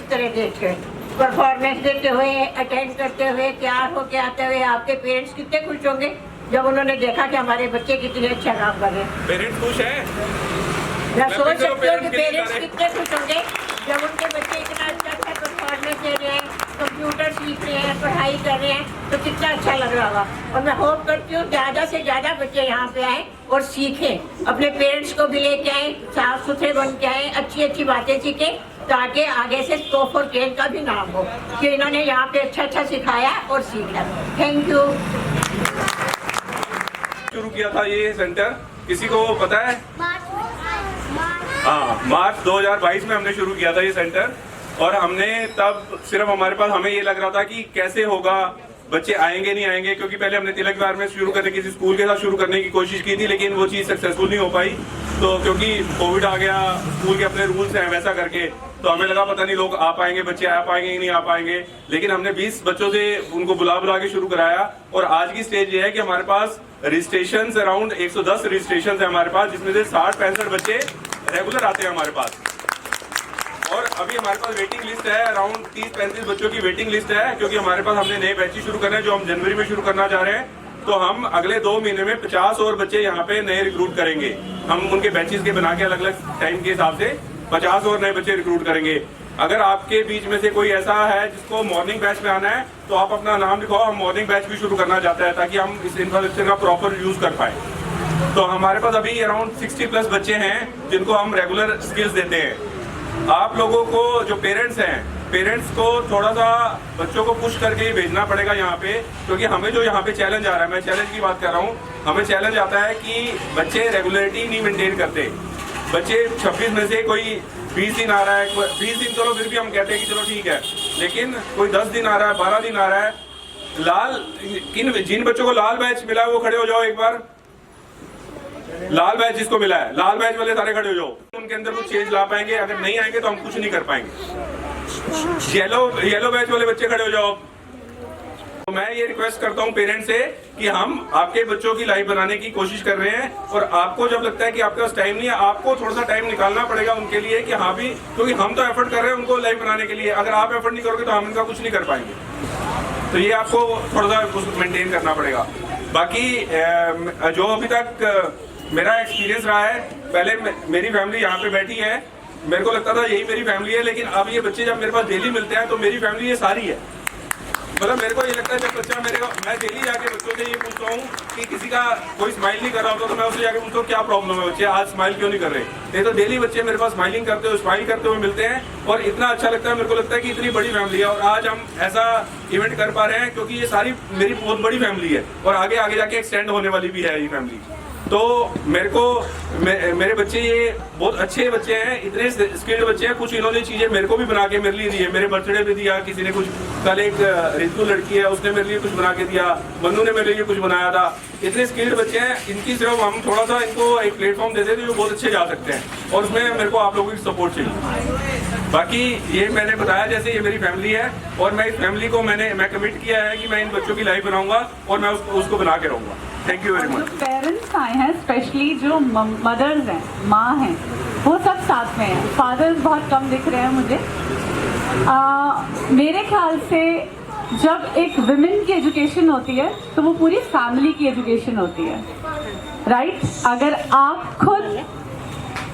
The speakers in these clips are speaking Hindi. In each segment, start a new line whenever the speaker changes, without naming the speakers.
इस तरह देख के परफॉर्मेंस देते हुए, अटेंड करते हुए, तैयार होके आते हुए आपके पेरेंट्स कितने खुश होंगे जब उन्होंने देखा कि हमारे बच्चे कितने अच्छा काम कर रहे हैं।
पेरेंट्स खुश हैं?
मैं सोच सकती हूँ कि पेरेंट्स कितने खुश होंगे जब उनके बच्चे इतना अच्छा परफॉर्मेंस दे रहे हैं, कंप्यूटर सीख रहे हैं, पढ़ाई कर रहे हैं, तो कितना अच्छा लग रहा होगा। और मैं होप करती हूँ ज़्यादा से ज़्यादा बच्चे यहाँ पे आए और सीखें, अपने पेरेंट्स को भी लेके आए, साफ सुथरे बन के आए, अच्छी अच्छी बातें सीखें, ताकि आगे से टॉप और केन का भी नाम हो कि इन्होंने यहाँ पे अच्छा अच्छा सिखाया और सीखा। Thank you.
शुरू किया था ये सेंटर, किसी को पता है? हाँ, मार्च 2022 में हमने शुरू किया था ये सेंटर। और हमने तब सिर्फ हमारे पास हमें ये लग रहा था कि कैसे होगा, बच्चे आएंगे नहीं आएंगे, क्योंकि पहले हमने तिलक विहार में शुरू करने किसी स्कूल के साथ शुरू करने की कोशिश की थी, लेकिन वो चीज़ सक्सेसफुल नहीं हो पाई। तो क्योंकि कोविड आ गया, स्कूल के अपने रूल्स हैं वैसा करके, तो हमें लगा पता नहीं लोग आ पाएंगे, बच्चे आ पाएंगे कि नहीं आ पाएंगे। लेकिन हमने 20 बच्चों से उनको बुला के शुरू कराया। और आज की स्टेज ये है कि हमारे पास रजिस्ट्रेशन अराउंड 110 रजिस्ट्रेशन है हमारे पास, जिसमें से 60-65 बच्चे रेगुलर आते हैं हमारे पास। और अभी हमारे पास वेटिंग लिस्ट है, अराउंड 30-35 बच्चों की वेटिंग लिस्ट है, क्योंकि हमारे पास हमने नए बैचेस शुरू करने हैं जो हम जनवरी में शुरू करना चाह रहे हैं। तो हम अगले 2 महीने में 50 और बच्चे यहाँ पे नए रिक्रूट करेंगे। हम उनके बैचेस के बना के अलग अलग टाइम के हिसाब से 50 और नए बच्चे रिक्रूट करेंगे। अगर आपके बीच में से कोई ऐसा है जिसको मॉर्निंग बैच में आना है, तो आप अपना नाम लिखवाओ, हम मॉर्निंग बैच भी शुरू करना चाहते हैं ताकि हम इस इंफ्रास्ट्रक्चर का प्रॉपर यूज कर पाए। तो हमारे पास अभी अराउंड 60+ बच्चे हैं जिनको हम रेगुलर स्किल्स देते हैं। आप लोगों को जो पेरेंट्स हैं, पेरेंट्स को थोड़ा सा बच्चों को पुश करके ही भेजना पड़ेगा यहाँ पे, क्योंकि हमें जो यहाँ पे चैलेंज आ रहा है, मैं चैलेंज की बात कर रहा हूँ, हमें चैलेंज आता है कि बच्चे रेगुलरिटी नहीं मेंटेन करते। बच्चे 26 में से कोई 20 दिन आ रहा है, 20 दिन चलो फिर भी हम कहते हैं कि चलो ठीक है, लेकिन कोई 10 दिन आ रहा है, 12 दिन आ रहा है। जिन बच्चों को लाल बैच मिला है वो खड़े हो जाओ एक बार। लाल बैच जिसको मिला है, लाल बैच वाले सारे खड़े हो जाओ। उनके अंदर कुछ चेंज ला पाएंगे, अगर नहीं आएंगे तो हम कुछ नहीं कर पाएंगे। येलो बैच वाले बच्चे खड़े हो जाओ। तो मैं ये रिक्वेस्ट करता हूँ पेरेंट्स से कि हम आपके बच्चों की लाइफ बनाने की कोशिश कर रहे हैं, और आपको जब लगता है कि आपके पास टाइम नहीं है, आपको थोड़ा सा टाइम निकालना पड़ेगा उनके लिए कि हाँ भी, क्योंकि हम तो एफर्ट कर रहे हैं उनको लाइफ बनाने के लिए। अगर आप एफर्ट नहीं करोगे तो हम इनका कुछ नहीं कर पाएंगे। तो ये आपको थोड़ा सा मेंटेन करना पड़ेगा। बाकी जो अभी तक मेरा एक्सपीरियंस रहा है, पहले मेरी फैमिली यहाँ पे बैठी है, मेरे को लगता था यही मेरी फैमिली है, लेकिन अब ये बच्चे जब मेरे पास डेली मिलते हैं तो मेरी फैमिली ये सारी है। मतलब मेरे को ये लगता है जब बच्चा मैं डेली जाके बच्चों से ये पूछता हूँ कि किसी का कोई स्माइल नहीं कर रहा होता, तो मैं उससे जाके पूछता हूँ क्या प्रॉब्लम है बच्चे, आज स्माइल क्यों नहीं कर रहे। नहीं तो डेली बच्चे मेरे पास स्माइलिंग करते हुए, स्माइल करते हुए मिलते हैं, और इतना अच्छा लगता है। मेरे को लगता है कि इतनी बड़ी फैमिली है, और आज हम ऐसा इवेंट कर पा रहे हैं क्योंकि ये सारी मेरी बहुत बड़ी फैमिली है, और आगे जाके एक्सटेंड होने वाली भी है ये फैमिली। तो मेरे बच्चे ये बहुत अच्छे बच्चे हैं, इतने स्किल्ड बच्चे हैं। कुछ इन्होंने चीजें मेरे को भी बना के मेरे लिए दी है, मेरे बर्थडे पे दिया किसी ने कुछ, कल एक रितु लड़की है उसने मेरे लिए कुछ बना के दिया, मन्नू ने मेरे लिए कुछ बनाया था। इतने स्किल्ड बच्चे हैं, इनकी सिर्फ हम थोड़ा सा इनको एक प्लेटफॉर्म दे देते तो बहुत अच्छे जा सकते हैं, और उसमें मेरे को आप लोगों की सपोर्ट चाहिए। बाकी ये मैंने बताया जैसे ये मेरी फैमिली है, और मैं इस फैमिली को मैं कमिट किया है कि मैं इन बच्चों की लाइफ बनाऊंगा और मैं उसको बना के रहूंगा। Thank you very much.
Parents आए हैं, स्पेशली जो मदर्स हैं, माँ हैं, वो सब साथ में हैं। फादर्स बहुत कम दिख रहे हैं मुझे। मेरे ख्याल से जब एक विमेन की एजुकेशन होती है तो वो पूरी फैमिली की एजुकेशन होती है, राइट? अगर आप खुद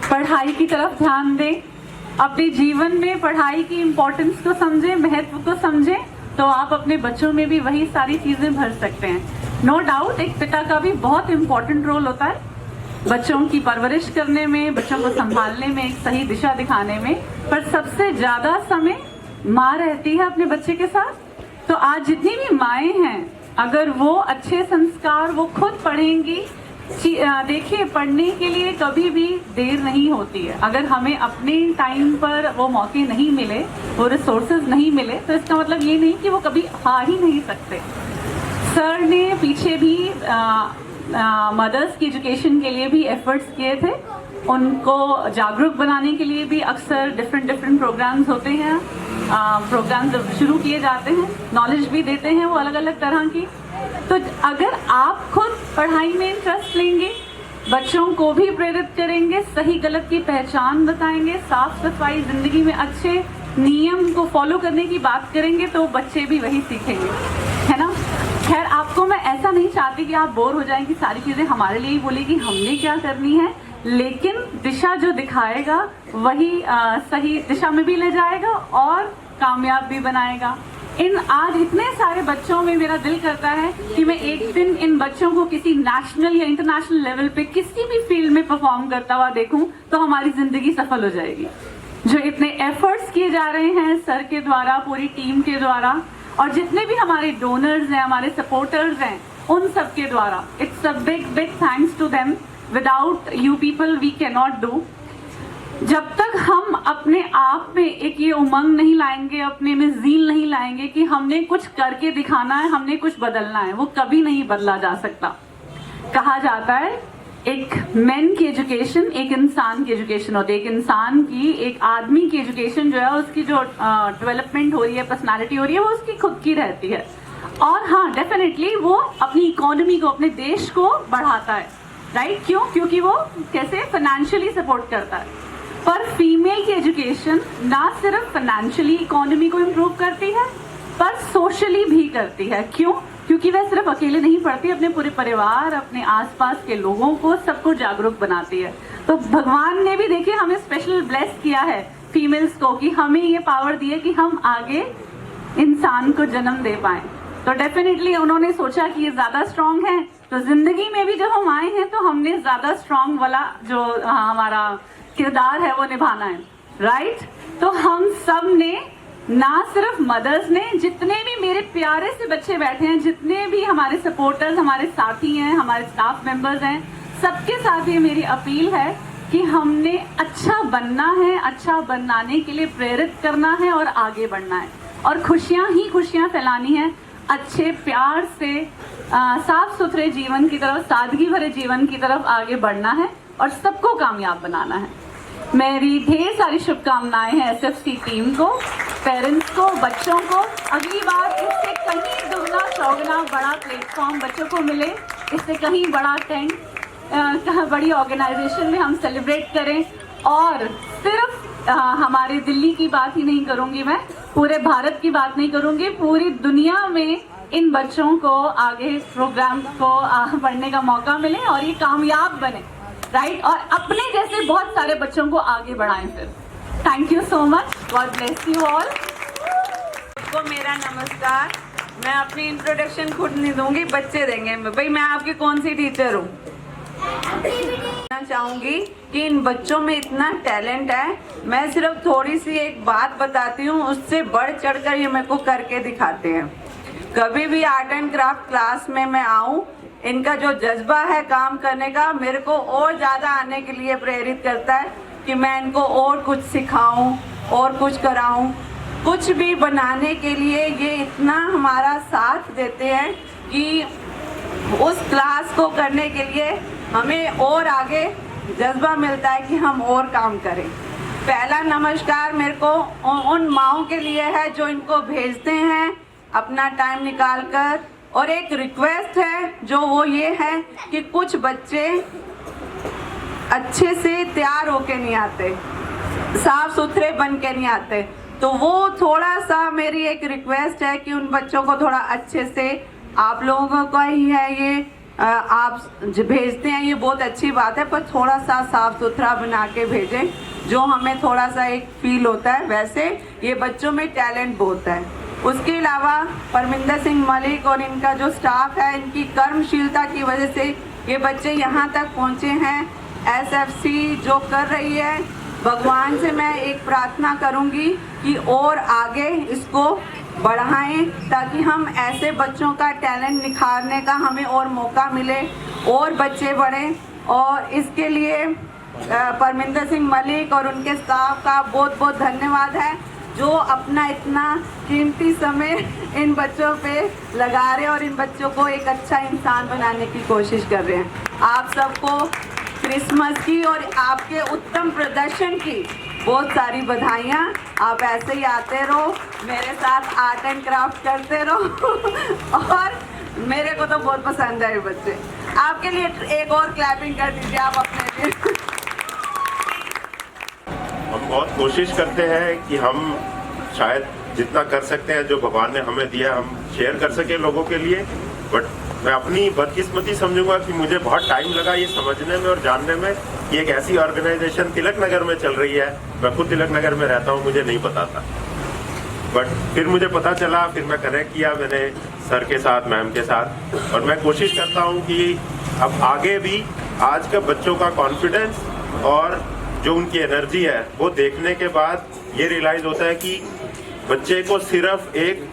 पढ़ाई की तरफ ध्यान दें, अपने जीवन में पढ़ाई की इम्पोर्टेंस को समझें, महत्व को समझें, तो आप अपने बच्चों में भी वही सारी चीज़ें भर सकते हैं। नो डाउट एक पिता का भी बहुत इम्पोर्टेंट रोल होता है बच्चों की परवरिश करने में, बच्चों को संभालने में, एक सही दिशा दिखाने में, पर सबसे ज़्यादा समय माँ रहती है अपने बच्चे के साथ। तो आज जितनी भी माएँ हैं, अगर वो अच्छे संस्कार वो खुद पढ़ेंगी, देखिए पढ़ने के लिए कभी भी देर नहीं होती है। अगर हमें अपने टाइम पर वो मौके नहीं मिले, वो रिसोर्सेज नहीं मिले, तो इसका मतलब ये नहीं कि वो कभी आ ही नहीं सकते। सर ने पीछे भी मदर्स की एजुकेशन के लिए भी एफर्ट्स किए थे, उनको जागरूक बनाने के लिए भी अक्सर डिफरेंट प्रोग्राम्स होते हैं, प्रोग्राम्स शुरू किए जाते हैं, नॉलेज भी देते हैं वो अलग अलग तरह की। तो अगर आप खुद पढ़ाई में इंटरेस्ट लेंगे, बच्चों को भी प्रेरित करेंगे, सही गलत की पहचान बताएंगे, साफ सफाई जिंदगी में अच्छे नियम को फॉलो करने की बात करेंगे तो बच्चे भी वही सीखेंगे, है ना। खैर, आपको मैं ऐसा नहीं चाहती कि आप बोर हो जाएं कि सारी चीज़ें हमारे लिए ही बोलेगी हमने क्या करनी है, लेकिन दिशा जो दिखाएगा वही सही दिशा में भी ले जाएगा और कामयाब भी बनाएगा। आज इतने सारे बच्चों में मेरा दिल करता है कि मैं एक दिन इन बच्चों को किसी नेशनल या इंटरनेशनल लेवल पे किसी भी फील्ड में परफॉर्म करता हुआ देखूं तो हमारी जिंदगी सफल हो जाएगी। जो इतने एफर्ट्स किए जा रहे हैं सर के द्वारा, पूरी टीम के द्वारा, और जितने भी हमारे डोनर्स हैं, हमारे सपोर्टर्स हैं, उन सब के द्वारा, it's a big big thanks to them. Without you people we can not do. जब तक हम अपने आप में एक ये उमंग नहीं लाएंगे, अपने में ज़ील नहीं लाएंगे कि हमने कुछ करके दिखाना है, हमने कुछ बदलना है, वो कभी नहीं बदला जा सकता। कहा जाता है एक मैन की एजुकेशन एक इंसान की एजुकेशन होती है। एक इंसान की, एक आदमी की एजुकेशन जो है, उसकी जो डेवलपमेंट हो रही है, पर्सनालिटी हो रही है, वो उसकी खुद की रहती है। और हाँ, डेफिनेटली वो अपनी इकोनॉमी को, अपने देश को बढ़ाता है, राइट। क्यों? क्योंकि वो कैसे फाइनेंशियली सपोर्ट करता है। पर फीमेल की एजुकेशन ना सिर्फ फाइनेंशियली इकोनॉमी को इम्प्रूव करती है, पर सोशली भी करती है। क्यों? क्योंकि वह सिर्फ अकेले नहीं पढ़ती, अपने पूरे परिवार, अपने आसपास के लोगों को, सबको जागरूक बनाती है। तो भगवान ने भी देखिए हमें स्पेशल ब्लेस किया है फीमेल्स को, कि हमें ये पावर दी है कि हम आगे इंसान को जन्म दे पाए। तो डेफिनेटली उन्होंने सोचा कि ये ज्यादा स्ट्रांग है, तो जिंदगी में भी जब हम आए हैं तो हमने ज्यादा स्ट्रांग वाला जो हमारा किरदार है वो निभाना है, राइट। तो हम सब ने, ना सिर्फ मदर्स ने, जितने भी मेरे प्यारे से बच्चे बैठे हैं, जितने भी हमारे सपोर्टर्स, हमारे साथी हैं, हमारे स्टाफ मेंबर्स हैं, सबके साथ ये मेरी अपील है कि हमने अच्छा बनना है, अच्छा बनाने के लिए प्रेरित करना है और आगे बढ़ना है, और खुशियां ही खुशियां फैलानी है। अच्छे प्यार से साफ सुथरे जीवन की तरफ, सादगी भरे जीवन की तरफ आगे बढ़ना है और सबको कामयाब बनाना है। मेरी ढेर सारी शुभकामनाएं हैं एसएफसी टीम को, पेरेंट्स को, बच्चों को। अगली बार इससे कहीं दुगना चौगुना बड़ा प्लेटफॉर्म बच्चों को मिले, इससे कहीं बड़ा टेंट, बड़ी ऑर्गेनाइजेशन में हम सेलिब्रेट करें। और सिर्फ हमारे दिल्ली की बात ही नहीं करूंगी मैं, पूरे भारत की बात नहीं करूंगी, पूरी दुनिया में इन बच्चों को आगे प्रोग्राम को बढ़ने का मौका मिले और ये कामयाब बने, राइट। और अपने जैसे बहुत सारे बच्चों को आगे बढ़ाएं फिर। Thank you so much, God bless you all.
सबको मेरा नमस्कार। मैं अपनी इंट्रोडक्शन खुद नहीं दूंगी, बच्चे देंगे। भाई मैं आपकी कौन सी टीचर हूँ? कहना चाहूंगी कि इन बच्चों में इतना टैलेंट है। मैं सिर्फ थोड़ी सी एक बात बताती हूँ, उससे बढ़ चढ़कर ये मेरे को करके दिखाते हैं। कभी भी आर्ट एंड क्राफ्ट क्लास में मैं आऊँ, इनका जो जज्बा है काम करने का, मेरे को और ज़्यादा आने के लिए प्रेरित करता है कि मैं इनको और कुछ सिखाऊं और कुछ कराऊं। कुछ भी बनाने के लिए ये इतना हमारा साथ देते हैं कि उस क्लास को करने के लिए हमें और आगे जज्बा मिलता है कि हम और काम करें। पहला नमस्कार मेरे को उन माँओं के लिए है जो इनको भेजते हैं अपना टाइम निकाल कर। और एक रिक्वेस्ट है जो वो ये है कि कुछ बच्चे अच्छे से तैयार होके नहीं आते, साफ सुथरे बन के नहीं आते, तो वो थोड़ा सा मेरी एक रिक्वेस्ट है कि उन बच्चों को थोड़ा अच्छे से, आप लोगों का ही है ये, आप भेजते हैं ये बहुत अच्छी बात है, पर थोड़ा सा साफ सुथरा बना के भेजें, जो हमें थोड़ा सा एक फील होता है। वैसे ये बच्चों में टैलेंट बहुत है। उसके अलावा परमिंदर सिंह मलिक और इनका जो स्टाफ है, इनकी कर्मशीलता की वजह से ये बच्चे यहाँ तक पहुँचे हैं। एसएफसी जो कर रही है, भगवान से मैं एक प्रार्थना करूँगी कि और आगे इसको बढ़ाएं, ताकि हम ऐसे बच्चों का टैलेंट निखारने का हमें और मौका मिले, और बच्चे बढ़ें। और इसके लिए परमिंदर सिंह मलिक और उनके स्टाफ का बहुत बहुत धन्यवाद है, जो अपना इतना कीमती समय इन बच्चों पे लगा रहे हैं और इन बच्चों को एक अच्छा इंसान बनाने की कोशिश कर रहे हैं। आप सबको क्रिसमस की और आपके उत्तम प्रदर्शन की बहुत सारी बधाइयाँ। आप ऐसे ही आते रहो, मेरे साथ आर्ट एंड क्राफ्ट करते रहो और मेरे को तो बहुत पसंद है ये बच्चे। आपके लिए एक और क्लैपिंग कर दीजिए आप अपने लिए।
हम बहुत कोशिश करते हैं कि हम शायद जितना कर सकते हैं, जो भगवान ने हमें दिया, हम शेयर कर सके लोगों के लिए। बट मैं अपनी बदकिस्मती समझूंगा कि मुझे बहुत टाइम लगा ये समझने में और जानने में कि एक ऐसी ऑर्गेनाइजेशन तिलक नगर में चल रही है। मैं खुद तिलक नगर में रहता हूँ, मुझे नहीं पता था। बट फिर मुझे पता चला, फिर मैं कनेक्ट किया मैंने सर के साथ, मैम के साथ, और मैं कोशिश करता हूँ कि अब आगे भी आज के बच्चों का कॉन्फिडेंस और जो उनकी एनर्जी है वो देखने के बाद ये रियलाइज होता है कि बच्चे को सिर्फ एक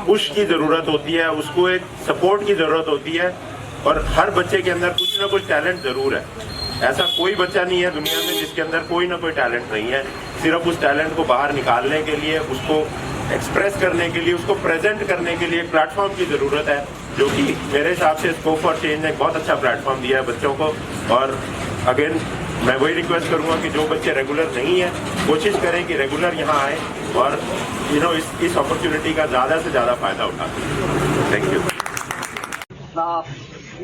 पुश की ज़रूरत होती है, उसको एक सपोर्ट की ज़रूरत होती है, और हर बच्चे के अंदर कुछ ना कुछ टैलेंट ज़रूर है। ऐसा कोई बच्चा नहीं है दुनिया में जिसके अंदर कोई ना कोई टैलेंट नहीं है। सिर्फ उस टैलेंट को बाहर निकालने के लिए, उसको एक्सप्रेस करने के लिए, उसको प्रेजेंट करने के लिए एक प्लेटफॉर्म की ज़रूरत है, जो कि मेरे हिसाब से स्कोप फॉर चेंज ने एक बहुत अच्छा प्लेटफॉर्म दिया है बच्चों को। और अगेन मैं वही रिक्वेस्ट करूंगा कि जो बच्चे रेगुलर नहीं है, कोशिश करें कि रेगुलर यहाँ आए और इस अपॉर्चुनिटी का ज़्यादा से ज़्यादा फायदा उठाएं। Thank you.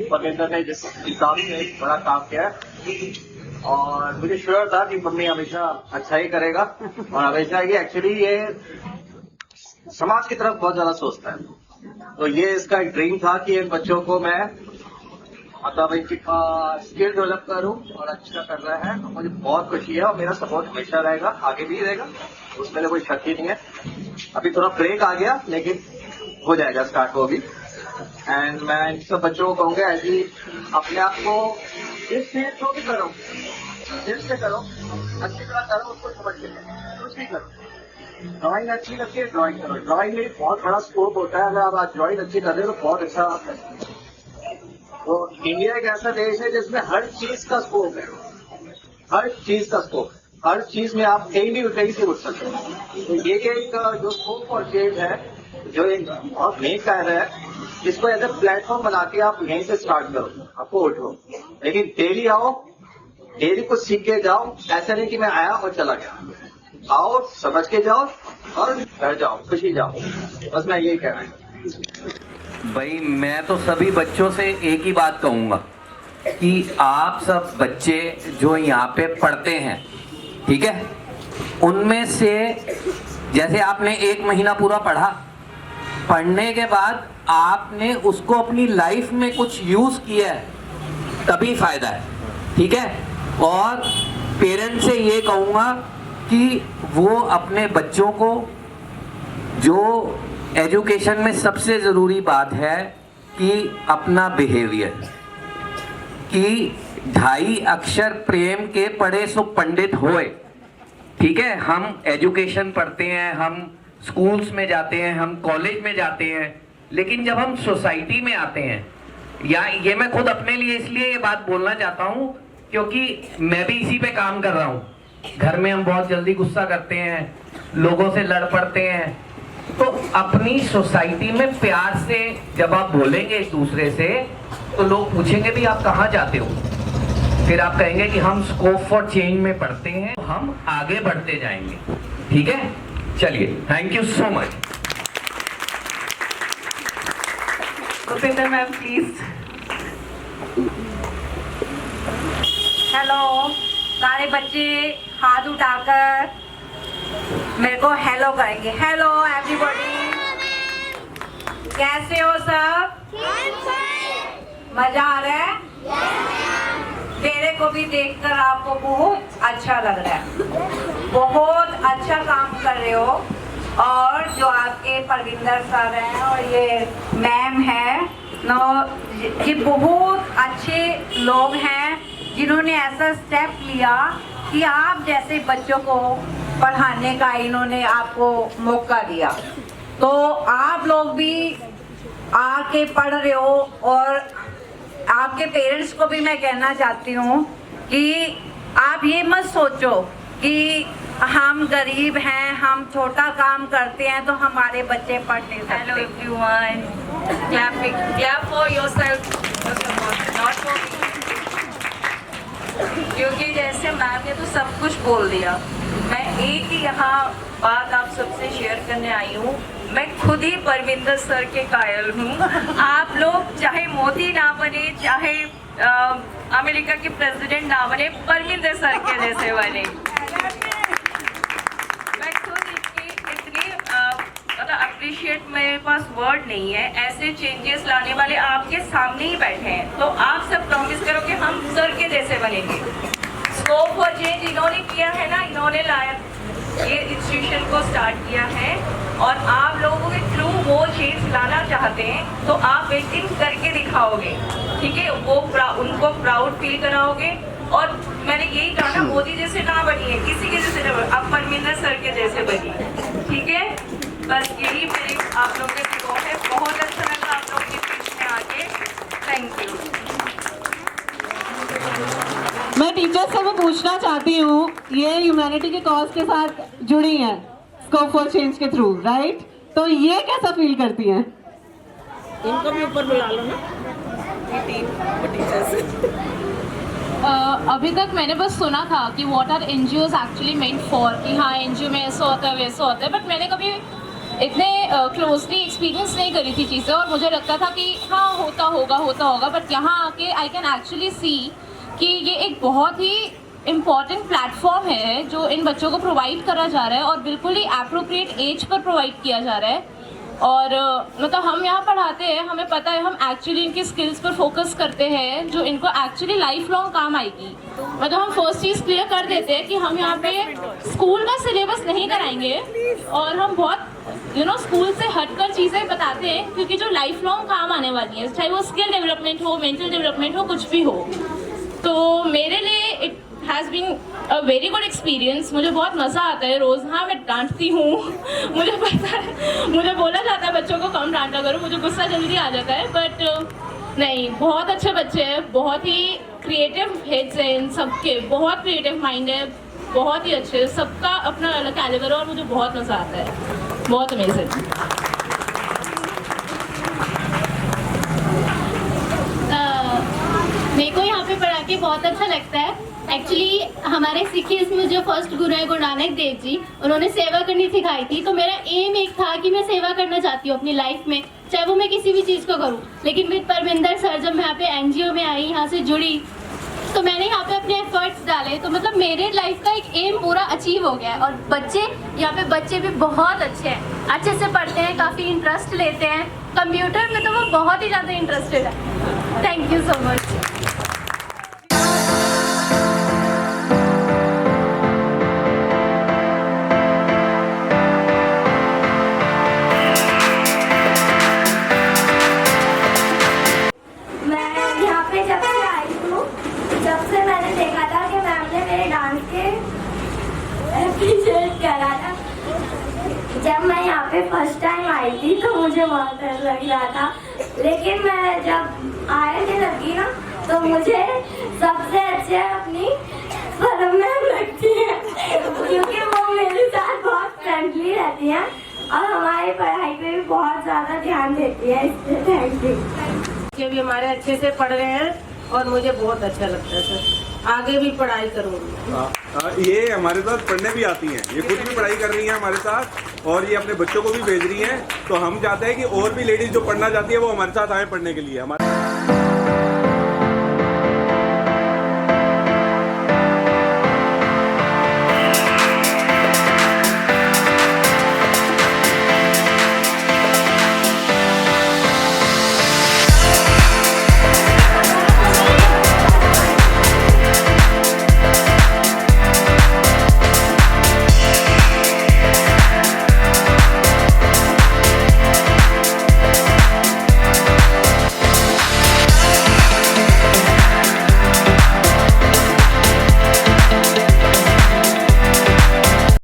परमिंदर ने जिस हिसाब से एक बड़ा काम किया है, और मुझे श्योर था कि मम्मी हमेशा अच्छा ही करेगा, और हमेशा ये एक्चुअली ये समाज की तरफ बहुत ज्यादा सोचता है। तो ये इसका एक ड्रीम था कि इन बच्चों को मैं मतलब एक स्किल डेवलप करूं, और अच्छा कर रहा है। तो मुझे बहुत खुशी है, और मेरा सपोर्ट हमेशा रहेगा, आगे भी रहेगा, उसमें तो कोई शक ही नहीं है। अभी थोड़ा ब्रेक आ गया, लेकिन हो जाएगा स्टार्ट वो भी। एंड मैं इन सब बच्चों को कहूँगा ऐसी अपने आप को जिस चीज को भी करो, दिल से करो, अच्छी तरह करो, उसको समझ के करो, कुछ भी करो। ड्राइंग अच्छी लगती है, ड्राइंग करो। ड्राइंग में बहुत बड़ा स्कोप होता है। अगर आप आज ड्राइंग अच्छी कर रहे हो तो बहुत अच्छा आप कर सकते हैं। तो इंडिया एक ऐसा देश है जिसमें हर चीज का स्कोप है, हर चीज का स्कोप, हर चीज में आप कहीं से उठ सकते हो। तो ये एक जो स्कोप और चेंज है, जो एक बहुत नेक कार्य है, इसको एज ए प्लेटफॉर्म बना के आप यहीं से स्टार्ट करो, आपको उठो, लेकिन डेली आओ, डेली कुछ सीख के जाओ। ऐसा नहीं कि मैं आया और चला गया। आओ, समझ के जाओ और घर जाओ, खुशी जाओ। बस मैं यही कह रहा हूँ।
भाई मैं तो सभी बच्चों से एक ही बात कहूँगा कि आप सब बच्चे जो यहाँ पे पढ़ते हैं, ठीक है, उनमें से जैसे आपने 1 महीना पूरा पढ़ा, पढ़ने के बाद आपने उसको अपनी लाइफ में कुछ यूज़ किया है, तभी फायदा है, ठीक है। और पेरेंट्स से ये कहूँगा कि वो अपने बच्चों को, जो एजुकेशन में सबसे ज़रूरी बात है कि अपना बिहेवियर, कि 2.5 अक्षर प्रेम के पढ़े सो पंडित होए, ठीक है। हम एजुकेशन पढ़ते हैं, हम स्कूल्स में जाते हैं, हम कॉलेज में जाते हैं, लेकिन जब हम सोसाइटी में आते हैं, या ये मैं खुद अपने लिए इसलिए ये बात बोलना चाहता हूँ क्योंकि मैं भी इसी पे काम कर रहा हूँ। घर में हम बहुत जल्दी गुस्सा करते हैं, लोगों से लड़ पड़ते हैं। तो अपनी सोसाइटी में प्यार से जब आप बोलेंगे एक दूसरे से, तो लोग पूछेंगे भी आप कहाँ जाते हो, फिर आप कहेंगे कि हम स्कोप फॉर चेंज में पढ़ते हैं, तो हम आगे बढ़ते जाएंगे, ठीक है। चलिए, thank you so much.
Bhupinder ma'am please.
Hello, सारे बच्चे हाथ उठाकर मेरे को हेलो करेंगे। हेलो एवरीबॉडी, कैसे हो सब? मजा आ रहा है? मेरे को भी देखकर आपको बहुत अच्छा लग रहा है, बहुत अच्छा काम कर रहे हो। और जो आपके परविंदर सर हैं और ये मैम है नो, ये बहुत अच्छे लोग हैं जिन्होंने ऐसा स्टेप लिया कि आप जैसे बच्चों को पढ़ाने का इन्होंने आपको मौका दिया। तो आप लोग भी आके पढ़ रहे हो, और आपके पेरेंट्स को भी मैं कहना चाहती हूँ कि आप ये मत सोचो कि हम गरीब हैं, हम छोटा काम करते हैं तो हमारे बच्चे पढ़ नहीं सकते।
Hello everyone, clap for yourself, not for me. क्योंकि जैसे मैम ने तो सब कुछ बोल दिया, मैं एक ही यहाँ बात आप सबसे शेयर करने आई हूँ। मैं खुद ही परविंदर सर के कायल हूँ। आप लोग चाहे मोदी ना बने, चाहे अमेरिका के प्रेसिडेंट ना बने, परविंदर सर के जैसे बने। मैं खुद इतने अप्रिशिएट मेरे पास वर्ड नहीं है। ऐसे चेंजेस लाने वाले आपके सामने ही बैठे हैं, तो आप सब प्रॉमिस करो कि हम सर के जैसे बनेंगे। स्कोप फॉर चेंज इन्होंने किया है ना, इन्होंने लाया ये इंस्टीट्यूशन को स्टार्ट किया है, और आप लोगों के थ्रू वो चेंज लाना चाहते हैं तो आप एक दिन करके दिखाओगे, ठीक है? वो उनको प्राउड फील कराओगे। और मैंने यही कहा ना, मोदी जैसे ना बनिए, किसी के जैसे ना बनिए, आप परमिंदर सर के जैसे बनिए, ठीक है? बस यही मेरी आप लोगों के थ्रू है। बहुत अच्छा लगा आप लोगों के बीच में आके, थैंक यू।
मैं टीचर से भी पूछना चाहती हूँ, ये ह्यूमैनिटी के कॉज के साथ जुड़ी हैं स्कोप फॉर चेंज के थ्रू, राइट? तो ये कैसा फील करती हैं?
इनको भी ऊपर बुला लो ना,
अभी तक मैंने बस सुना था कि what are NGOs actually meant for, कि हाँ एनजीओ में ऐसा होता है वैसा होता है, बट मैंने कभी इतने क्लोजली एक्सपीरियंस नहीं करी थी चीज़ें, और मुझे लगता था कि हाँ होता होगा, बट यहाँ आके आई कैन एक्चुअली सी कि ये एक बहुत ही इम्पॉर्टेंट प्लेटफॉर्म है जो इन बच्चों को प्रोवाइड करा जा रहा है, और बिल्कुल ही एप्रोप्रिएट एज पर प्रोवाइड किया जा रहा है। और मतलब हम यहाँ पढ़ाते हैं, हमें पता है हम एक्चुअली इनकी स्किल्स पर फोकस करते हैं जो इनको एक्चुअली लाइफ लॉन्ग काम आएगी। मतलब हम फर्स्ट चीज़ क्लियर कर देते हैं कि हम यहाँ पे स्कूल का सिलेबस नहीं कराएंगे, और हम बहुत स्कूल से हटकर चीज़ें बताते हैं, क्योंकि जो लाइफ लॉन्ग काम आने वाली है, चाहे वो स्किल डेवलपमेंट हो, मेंटल डेवलपमेंट हो, कुछ भी हो। तो मेरे लिए it has been a very good experience. मुझे बहुत मज़ा आता है रोज़। हाँ, मैं डांटती हूँ मुझे पता है, मुझे बोला जाता है बच्चों को कम डांटा करो, मुझे गुस्सा जल्दी आ जाता है, बट नहीं, बहुत अच्छे बच्चे हैं, बहुत ही क्रिएटिव हेड्स हैं इन सबके, बहुत क्रिएटिव माइंड है, बहुत ही अच्छे, सबका अपना अलग कैलिबर है, और मुझे बहुत मज़ा आता है, बहुत अमेजिंग।
मेरे को यहाँ पे पढ़ा के बहुत अच्छा लगता है। एक्चुअली हमारे सिखिज्म में जो फर्स्ट गुरु है गुरु नानक देव जी, उन्होंने सेवा करनी सिखाई थी। तो मेरा एम एक था कि मैं सेवा करना चाहती हूँ अपनी लाइफ में, चाहे वो मैं किसी भी चीज़ को करूँ। लेकिन विद परमिंदर सर जब मैं यहाँ पे एनजीओ में आई, यहाँ से जुड़ी, तो मैंने यहाँ पे अपने एफर्ट्स डाले, तो मतलब मेरे लाइफ का एक एम पूरा अचीव हो गया है। और बच्चे यहाँ पे बच्चे भी बहुत अच्छे हैं, अच्छे से पढ़ते हैं, काफ़ी इंटरेस्ट लेते हैं। कंप्यूटर में तो वो बहुत ही ज़्यादा इंटरेस्टेड है। Thank you so much.
जब मैं यहाँ पे फर्स्ट टाइम आई थी तो मुझे बहुत डर लग रहा था, लेकिन मैं जब आने लगी ना तो मुझे सबसे अच्छे अपनी परम मैम लगती है, क्योंकि वो मेरे साथ बहुत फ्रेंडली रहती हैं और हमारी पढ़ाई पे भी बहुत ज़्यादा ध्यान देती है। इसलिए थैंक यू।
बच्चे भी हमारे अच्छे से पढ़ रहे हैं और मुझे बहुत अच्छा लगता है सर, आगे भी पढ़ाई करूँगी।
ये हमारे साथ पढ़ने भी आती हैं, ये खुद भी पढ़ाई कर रही हैं हमारे साथ, और ये अपने बच्चों को भी भेज रही हैं। तो हम चाहते हैं कि और भी लेडीज जो पढ़ना चाहती है वो हमारे साथ आए पढ़ने के लिए। हमारे